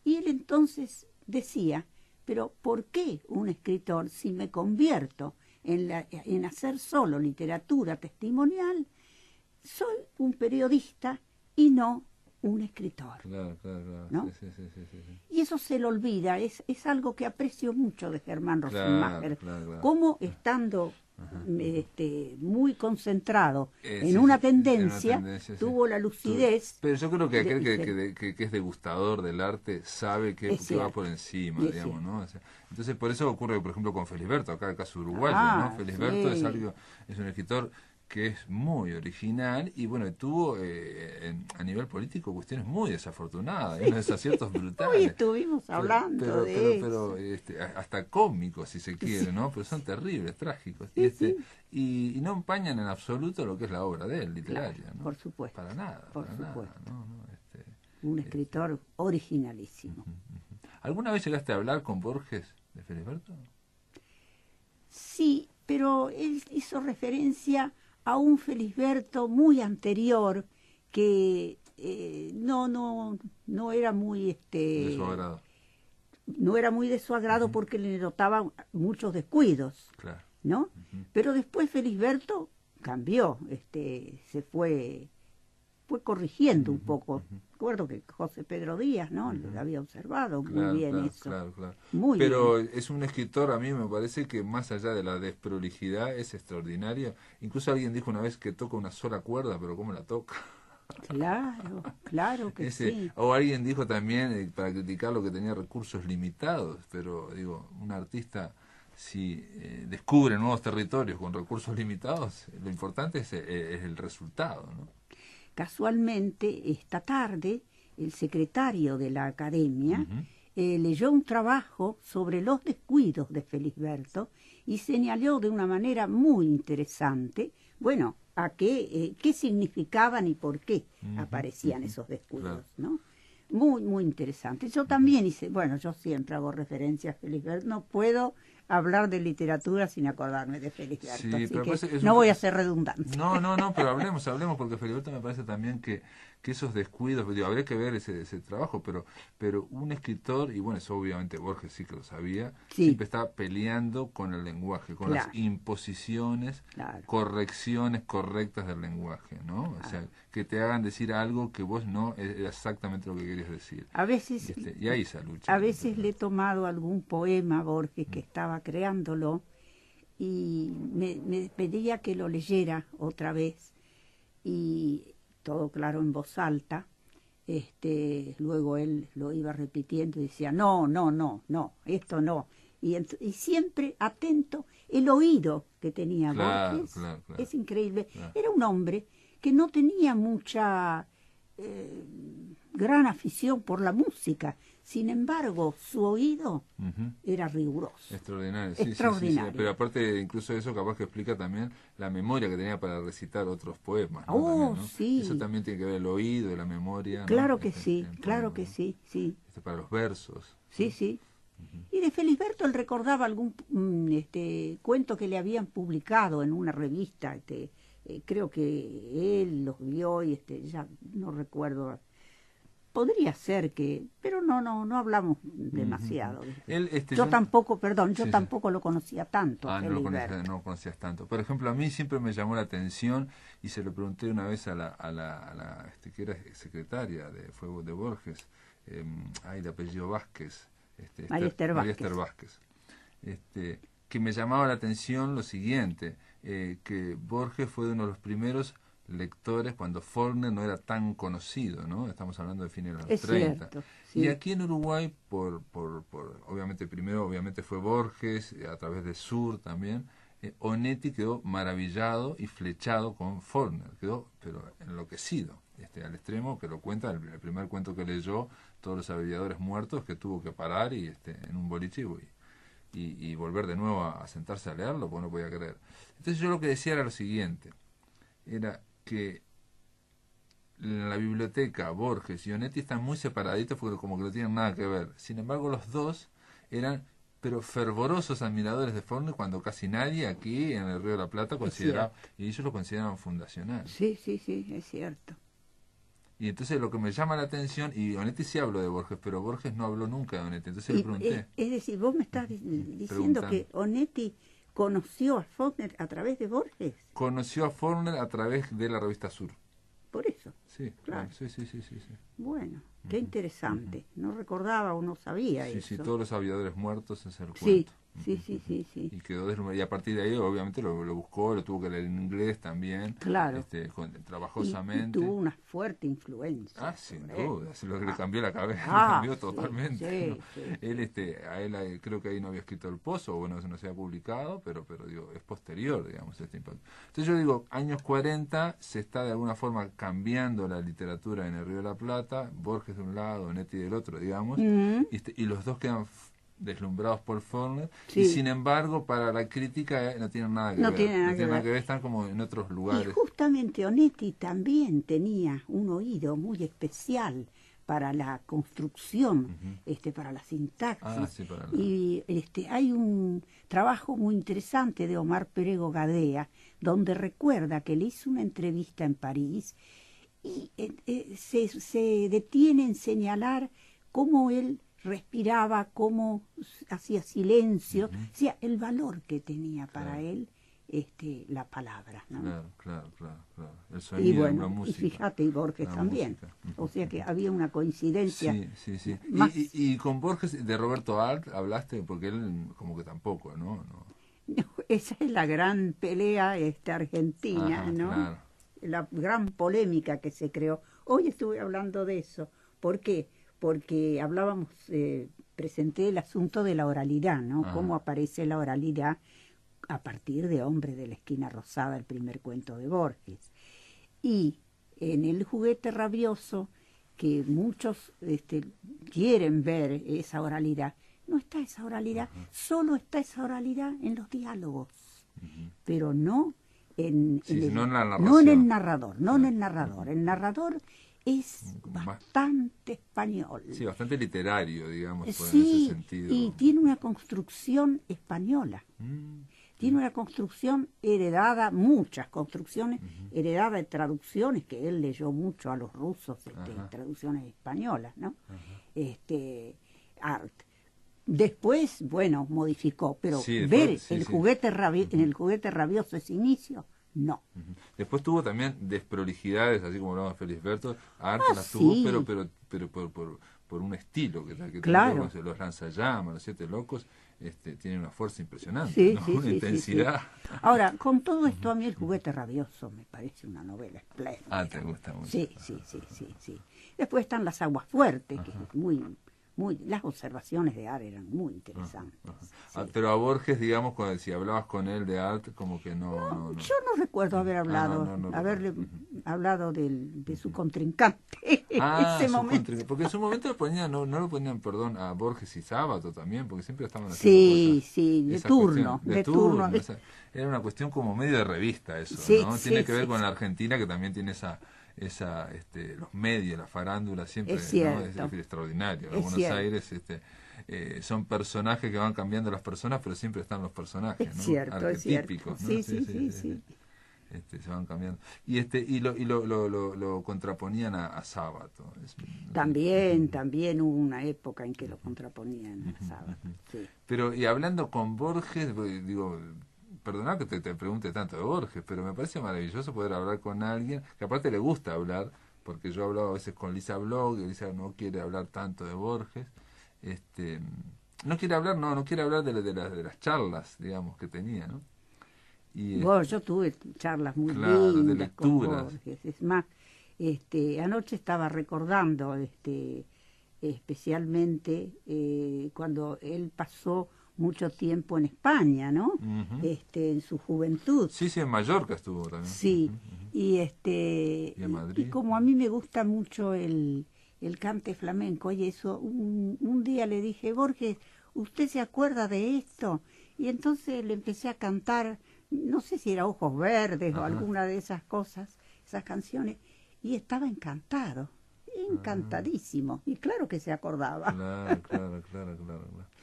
Y él entonces decía, pero ¿por qué un escritor, si me convierto en hacer solo literatura testimonial, soy un periodista y no un escritor? Claro. ¿No? Sí. Y eso se lo olvida, es algo que aprecio mucho de Germán Rosenmacher, claro. como estando muy concentrado en una tendencia, tuvo la lucidez. Pero yo creo que aquel que es degustador del arte sabe que va por encima, digamos, ¿no? O sea, entonces por eso ocurre, por ejemplo, con Felisberto, acá el caso uruguayo, ¿no? Felisberto es un escritor que es muy original y bueno, tuvo a nivel político cuestiones muy desafortunadas, unos desaciertos brutales. Hoy estuvimos hablando de eso. Pero hasta cómicos, si se quiere, ¿no? Pero son terribles, trágicos. Y no empañan en absoluto lo que es la obra de él, literaria, claro, ¿no? Por supuesto. Para nada. Un escritor originalísimo. ¿Alguna vez llegaste a hablar con Borges de Felisberto? Sí, pero él hizo referencia a un Felisberto muy anterior que no era muy de su agrado. No era muy de su agrado porque le notaba muchos descuidos, claro, ¿no? Pero después Felisberto cambió, se fue corrigiendo un poco. Recuerdo que José Pedro Díaz, ¿no? Lo había observado muy bien eso. Claro. Muy Pero bien. Es un escritor, a mí me parece que más allá de la desprolijidad es extraordinario. Incluso alguien dijo una vez que toca una sola cuerda, pero ¿cómo la toca? Claro que sí. O alguien dijo también, para criticarlo, que tenía recursos limitados, pero digo, un artista si descubre nuevos territorios con recursos limitados, lo importante es el resultado, ¿no? Casualmente, esta tarde, el secretario de la Academia leyó un trabajo sobre los descuidos de Felisberto y señaló de una manera muy interesante, bueno, a qué significaban y por qué aparecían esos descuidos, ¿no? Muy interesante. Yo también yo siempre hago referencia a Felisberto, no puedo hablar de literatura sin acordarme de Felisberto, sí, así pero que voy a ser redundante. No, pero hablemos, porque Felisberto me parece también que que esos descuidos, digo, habría que ver ese trabajo, pero un escritor, y bueno, eso obviamente Borges sí que lo sabía, Sí. siempre está peleando con el lenguaje, con Claro. las imposiciones, Claro. correcciones correctas del lenguaje, ¿no? O sea, que te hagan decir algo que vos no es exactamente lo que querías decir. A veces, Y ahí esa lucha. a veces le he tomado algún poema a Borges que estaba creándolo y me pedía que lo leyera otra vez, y todo claro en voz alta. Luego él lo iba repitiendo y decía, no, esto no. Y siempre atento, el oído que tenía Claro, Borges, claro. es increíble. Claro. Era un hombre que no tenía mucha gran afición por la música. Sin embargo, su oído Ujú. era riguroso. Extraordinario, sí, Extraordinario. sí. Pero aparte, incluso eso capaz que explica también la memoria que tenía para recitar otros poemas, ¿no? Oh, También, ¿no? sí. Eso también tiene que ver el oído y la memoria, ¿no? Claro que sí, el claro poema, que ¿no? sí, sí. Para los versos. Sí, sí. Y de Felisberto él recordaba algún cuento que le habían publicado en una revista. Creo que él los vio y ya no recuerdo. Podría ser que, pero no hablamos demasiado. Él, Yo tampoco, perdón, Sí, sí. tampoco lo conocía tanto. Ah, no lo Felisberto. no lo conocías tanto. Por ejemplo, a mí siempre me llamó la atención y se lo pregunté una vez a la que era secretaria de Borges, de apellido Vázquez, María Esther Vázquez, que me llamaba la atención lo siguiente, que Borges fue uno de los primeros lectores cuando Faulkner no era tan conocido, ¿no? Estamos hablando de fines de los Es 30. cierto, sí. Y aquí en Uruguay, obviamente primero fue Borges, a través de Sur también, Onetti quedó maravillado y flechado con Faulkner, quedó pero enloquecido, al extremo que lo cuenta el primer cuento que leyó, Todos los aviadores muertos, que tuvo que parar y en un boliche y volver de nuevo a sentarse a leerlo porque no podía creer. Entonces yo lo que decía era lo siguiente, era que en la biblioteca Borges y Onetti están muy separaditos porque como que no tienen nada que ver. Sin embargo, los dos eran pero fervorosos admiradores de Faulkner cuando casi nadie aquí en el Río de la Plata consideraba, y ellos lo consideraban fundacional. Sí, es cierto. Y entonces lo que me llama la atención, y Onetti sí habló de Borges, pero Borges no habló nunca de Onetti, entonces le pregunté. Es decir, vos me estás diciendo Preguntando. que Onetti conoció a Faulkner a través de Borges. Conoció a Faulkner a través de la revista Sur. Por eso. Sí, Claro. sí. Bueno, qué interesante. No recordaba o no sabía Sí, eso. sí, Todos los aviadores muertos es el Sí, cuento. sí. Y quedó deslumbrado. Y a partir de ahí, obviamente, lo buscó, lo tuvo que leer en inglés también. Claro. Trabajosamente. Y tuvo una fuerte influencia. Ah, sin sobre él. duda, es lo que le cambió la cabeza, Ah, le cambió sí, totalmente. ¿no? sí. Él creo que ahí no había escrito El Pozo, bueno, eso no se había publicado, pero digo, es posterior, digamos, este impacto. Entonces yo digo, años 40 se está de alguna forma cambiando la literatura en el Río de la Plata, Borges de un lado, Onetti del otro, digamos, y los dos quedan deslumbrados por Faulkner, Sí. y sin embargo para la crítica no tienen nada que No ver, tienen nada no que tienen nada ver. que ver, están como en otros Y lugares. justamente Onetti también tenía un oído muy especial para la construcción, para la sintaxis. Ah, sí, para la- Y hay un trabajo muy interesante de Omar Perego Gadea, donde recuerda que le hizo una entrevista en París y se detiene en señalar cómo él respiraba, cómo hacía silencio, o sea, el valor que tenía para Claro. él la palabra, ¿no? Claro. El Y sonido, la bueno, música. y fíjate, y Borges La también. música. O sea que había una coincidencia. Sí. Más- Y con Borges, de Roberto Alt, hablaste, porque él como que tampoco, ¿no? Esa es la gran pelea argentina, Ajá, ¿no? claro. La gran polémica que se creó. Hoy estuve hablando de eso. ¿Por qué? Porque hablábamos, presenté el asunto de la oralidad, ¿no? Ajá. Cómo aparece la oralidad a partir de Hombre de la Esquina Rosada, el primer cuento de Borges. Y en El juguete rabioso, que muchos quieren ver esa oralidad, no está esa oralidad, solo está esa oralidad en los diálogos, pero no en, Sí, no en la no en narración. el narrador, no en el narrador. El narrador es Más- bastante español. Sí, bastante literario, digamos, en Sí, ese sentido. y tiene una construcción española. Tiene una construcción heredada, muchas construcciones heredadas de traducciones, que él leyó mucho a los rusos, traducciones españolas, ¿no? Art. Después, bueno, modificó, pero ver juguete en el juguete rabioso ese inicio, no. Después tuvo también desprolijidades, así como hablaba Felisberto, Art las tuvo, pero por un estilo que claro. Tiene, los lanzallamas, los 7 locos, tiene una fuerza impresionante, ¿no? Una intensidad. Sí. Ahora, con todo esto, a mí el juguete rabioso me parece una novela espléndida. Ah, te gusta mucho. Sí. Después están las aguas fuertes, que es muy, las observaciones de Art eran muy interesantes. Sí. Pero a Borges, digamos, si hablabas con él de Art, como que no. Yo no recuerdo haber hablado, haberle hablado de su contrincante en ese momento. Porque en su momento no lo ponían, perdón, a Borges y Sábato también, porque siempre estaban haciendo cosas. De turno. Era una cuestión como medio de revista eso, ¿no? Tiene que ver con la Argentina, que también tiene los medios, la farándula siempre, es cierto, ¿no? Es extraordinario. En Buenos Aires son personajes que van cambiando las personas, pero siempre están los personajes, ¿no? Arquetípicos, ¿no? Sí. Se van cambiando. Y lo contraponían a Sábato. También hubo una época en que lo contraponían a Sábato. Sí. Pero, y hablando con Borges, digo, perdona que te pregunte tanto de Borges, pero me parece maravilloso poder hablar con alguien que aparte le gusta hablar, porque yo he hablado a veces con Lisa Blog, y Lisa no quiere hablar tanto de Borges, no quiere hablar de las charlas, digamos, que tenía, ¿no? Y, yo tuve charlas muy lindas con Borges. Es más, anoche estaba recordando especialmente cuando él pasó mucho tiempo en España, ¿no? En su juventud. Sí, en Mallorca estuvo también. Sí, y en Madrid. Y como a mí me gusta mucho el cante flamenco, oye, eso, un día le dije, Borges, ¿usted se acuerda de esto? Y entonces le empecé a cantar, no sé si era Ojos Verdes o alguna de esas cosas, esas canciones, y estaba encantadísimo, y claro que se acordaba. Claro.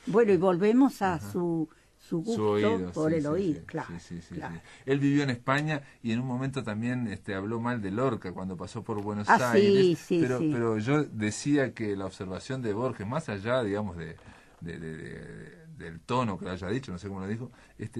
Bueno, y volvemos a su gusto oído, por el oído, claro. Sí. Él vivió en España y en un momento también habló mal de Lorca cuando pasó por Buenos Aires, pero yo decía que la observación de Borges, más allá, digamos, del tono que le haya dicho, no sé cómo lo dijo,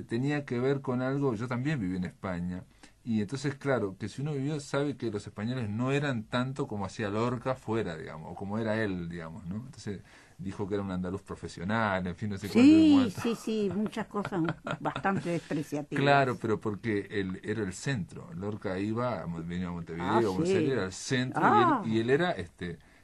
tenía que ver con algo. Yo también viví en España, y entonces, claro, que si uno vivió, sabe que los españoles no eran tanto como hacía Lorca fuera, digamos, o como era él, digamos, ¿no? Entonces dijo que era un andaluz profesional, en fin, no sé cuánto. Sí, muchas cosas bastante despreciativas. Claro, pero porque él era el centro. Lorca venía a Montevideo, Buenos Aires era el centro, y él era,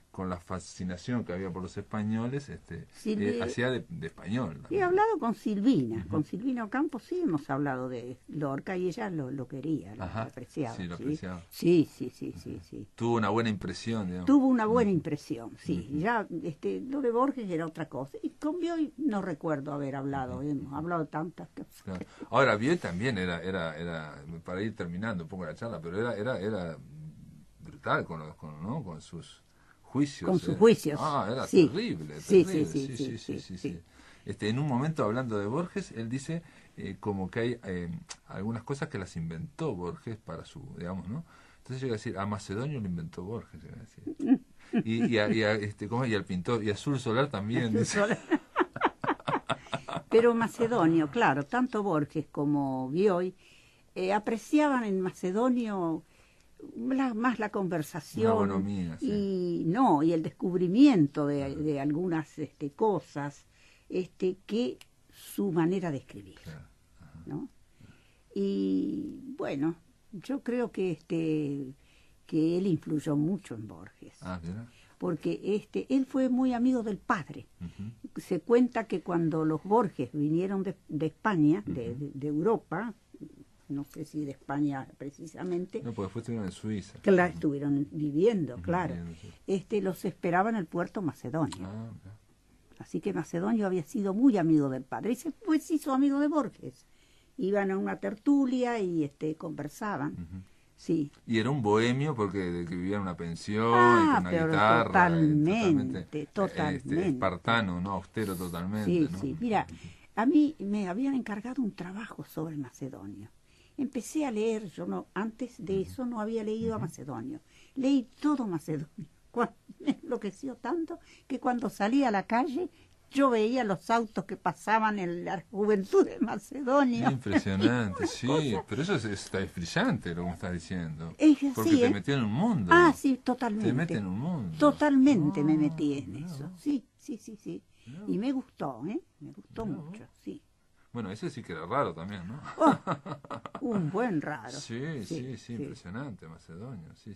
con la fascinación que había por los españoles, hacía de español. He hablado con Silvina, con Silvina Ocampo sí hemos hablado de Lorca, y ella lo quería, lo apreciaba. Sí, lo apreciaba. Sí. Tuvo una buena impresión, digamos. Tuvo una buena impresión, sí. Ya, lo de Borges era otra cosa. Y con Bioy no recuerdo haber hablado, hemos hablado tantas cosas. Claro. Ahora, Bioy también era, para ir terminando un poco la charla, pero era brutal con sus juicios. Con sus juicios. Era terrible. Sí. En un momento, hablando de Borges, él dice como que hay algunas cosas que las inventó Borges para su, digamos, ¿no? Entonces llega a decir, a Macedonio lo inventó Borges, llega a decir. Y al pintor, y a Azul Solar también. Dice. Pero Macedonio, claro, tanto Borges como Bioy apreciaban en Macedonio más la conversación bonomía, y el descubrimiento de algunas cosas que su manera de escribir, ¿no? Y bueno, yo creo que él influyó mucho en Borges, porque él fue muy amigo del padre. Se cuenta que cuando los Borges vinieron de España, de Europa, no sé si de España precisamente. No, porque después estuvieron en Suiza. Claro, estuvieron viviendo, claro. Los esperaba en el puerto Macedonio. Así que Macedonio había sido muy amigo del padre. Y después se hizo amigo de Borges. Iban a una tertulia y conversaban. Sí. Y era un bohemio porque vivía en una pensión y con una guitarra. Totalmente. Espartano, ¿no? Austero totalmente. Sí, ¿no? sí. Mira, a mí me habían encargado un trabajo sobre Macedonio. Empecé a leer, yo no, antes de eso no había leído a Macedonio. Leí todo Macedonio. Me enloqueció tanto que cuando salí a la calle yo veía los autos que pasaban en la juventud de Macedonia. Impresionante, sí, pero eso está brillante lo que me estás diciendo. Porque sí, te metió en un mundo. Ah, sí, totalmente. Te mete en un mundo. Totalmente me metí en eso, sí. Y me gustó, me gustó mucho, sí. Bueno, ese sí que era raro también, ¿no? Oh, un buen raro. Sí, impresionante, Macedonio, sí.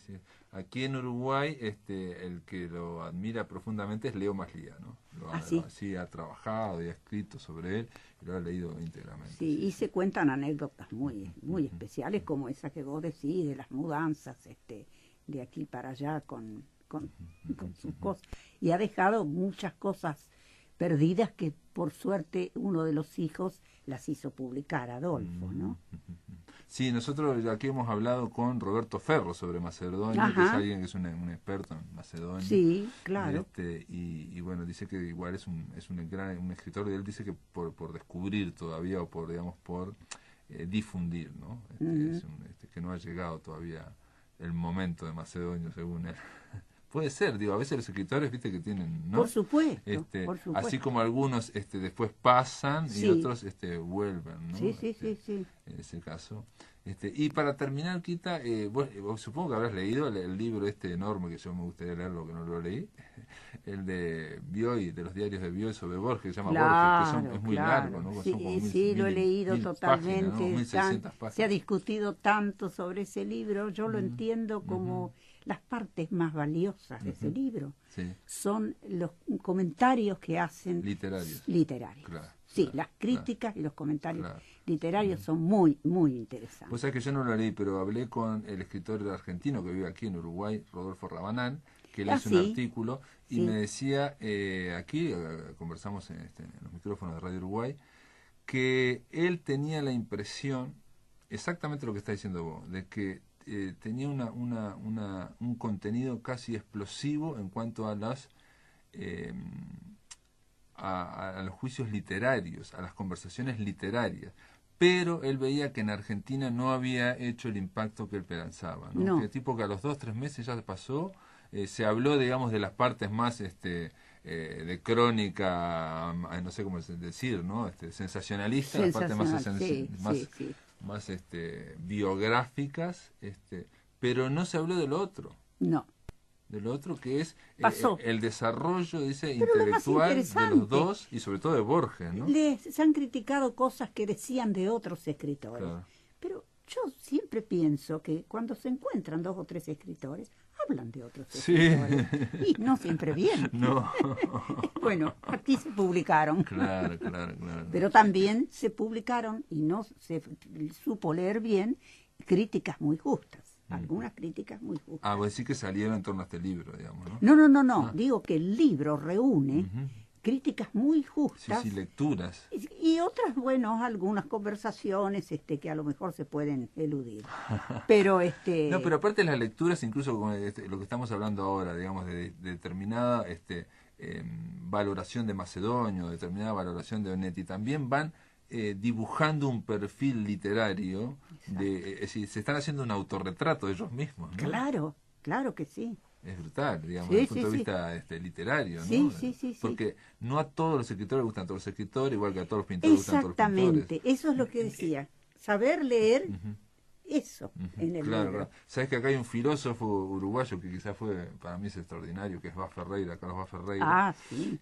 Aquí en Uruguay, el que lo admira profundamente es Leo Maslía, ¿no? Sí, ha trabajado y ha escrito sobre él y lo ha leído íntegramente. Sí, y se cuentan anécdotas muy especiales, como esa que vos decís, de las mudanzas, de aquí para allá con sus cosas. Y ha dejado muchas cosas perdidas que por suerte uno de los hijos las hizo publicar, Adolfo, ¿no? Sí, nosotros aquí hemos hablado con Roberto Ferro sobre Macedonia, que es alguien que es un experto en Macedonia. Sí, claro. Y bueno, dice que igual es un gran escritor, y él dice que por descubrir todavía, o por difundir, ¿no? Que no ha llegado todavía el momento de Macedonio, según él. Puede ser, a veces los escritores, viste, que tienen, ¿no? Por supuesto. Así como algunos después pasan y otros vuelven, ¿no? Sí. En ese caso. Y para terminar, Quita, vos supongo que habrás leído el libro enorme, que yo me gustaría leerlo, que no lo leí, el de Bioy, de los diarios de Bioy sobre Borges, que se llama Borges, que es muy largo, ¿no? Sí, lo he leído totalmente. Páginas, ¿no? 1600 páginas. Se ha discutido tanto sobre ese libro, yo lo entiendo como las partes más valiosas de ese libro. Sí. Son los comentarios que hacen literarios. Claro, sí, las críticas y los comentarios literarios son muy, muy interesantes. Vos sabés que yo no lo leí, pero hablé con el escritor argentino que vive aquí en Uruguay, Rodolfo Rabanal, que le hizo un artículo y me decía, aquí conversamos en los micrófonos de Radio Uruguay, que él tenía la impresión, exactamente lo que está diciendo vos, de que tenía un contenido casi explosivo en cuanto a las a los juicios literarios, a las conversaciones literarias, pero él veía que en Argentina no había hecho el impacto que él pensaba, ¿no? Que tipo que a los 2-3 meses ya pasó, se habló, digamos, de las partes más de crónica, no sé cómo decir, ¿no? Sensacionalista, las partes más biográficas, pero no se habló de lo otro. No. De lo otro que es el desarrollo, dice, intelectual de los dos y sobre todo de Borges, ¿no? Se han criticado cosas que decían de otros escritores, pero yo siempre pienso que cuando se encuentran 2 o 3 escritores, hablan de otros escritores. Y no siempre bien. No. Bueno, aquí se publicaron. Claro. Pero también se publicaron, y no se supo leer bien, críticas muy justas. Algunas críticas muy justas. Vos decís que salieron en torno a este libro, digamos, ¿no? No. Digo que el libro reúne críticas muy justas. Sí, lecturas. Y otras, algunas conversaciones que a lo mejor se pueden eludir. Pero No, pero aparte de las lecturas, incluso con lo que estamos hablando ahora, digamos, de determinada valoración de Macedonio, determinada valoración de Onetti, también van dibujando un perfil literario, es decir, se están haciendo un autorretrato de ellos mismos, ¿no? Claro que sí. Es brutal, digamos, desde el punto de vista literario, ¿no? Sí. Porque no a todos los escritores gustan todos los escritores, igual que a todos los pintores gustan todos los pintores. Exactamente, eso es lo que decía. Saber leer eso en el libro. Claro. Sabes que acá hay un filósofo uruguayo que quizás para mí es extraordinario, que es Carlos Ferreira.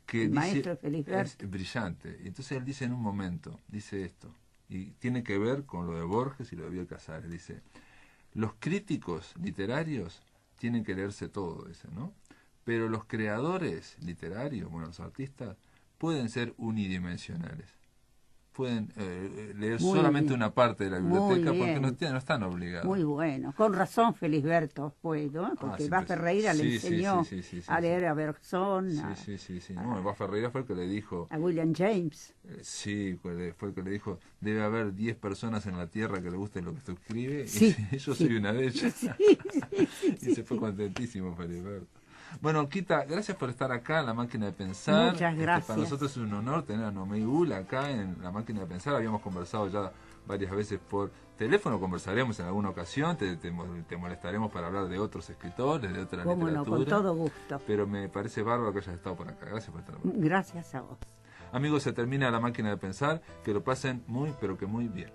Que el dice, maestro Felizberto. Es brillante. Entonces él dice en un momento, dice esto, y tiene que ver con lo de Borges y lo de Bioy Casares. Dice, los críticos literarios tienen que leerse todo, dice, ¿no? Pero los creadores literarios, los artistas, pueden ser unidimensionales. Pueden leer solamente una parte de la biblioteca porque no están obligados. Muy bueno. Con razón Felisberto, ¿no? Porque Ferreira le enseñó a leer a Bergson. Ferreira fue el que le dijo... A William James. Fue el que le dijo, debe haber 10 personas en la Tierra que le guste lo que tú escribes, y yo soy una de ellas. Y se fue contentísimo Felisberto. Bueno, Quita, gracias por estar acá en La Máquina de Pensar. Muchas gracias. Para nosotros es un honor tener a Nomey Bull acá en La Máquina de Pensar. Habíamos conversado ya varias veces por teléfono, conversaremos en alguna ocasión, te molestaremos para hablar de otros escritores, de otra literatura. No, con todo gusto. Pero me parece bárbaro que hayas estado por acá. Gracias por estar acá. Gracias a vos. Amigos, se termina La Máquina de Pensar. Que lo pasen muy, pero que muy bien.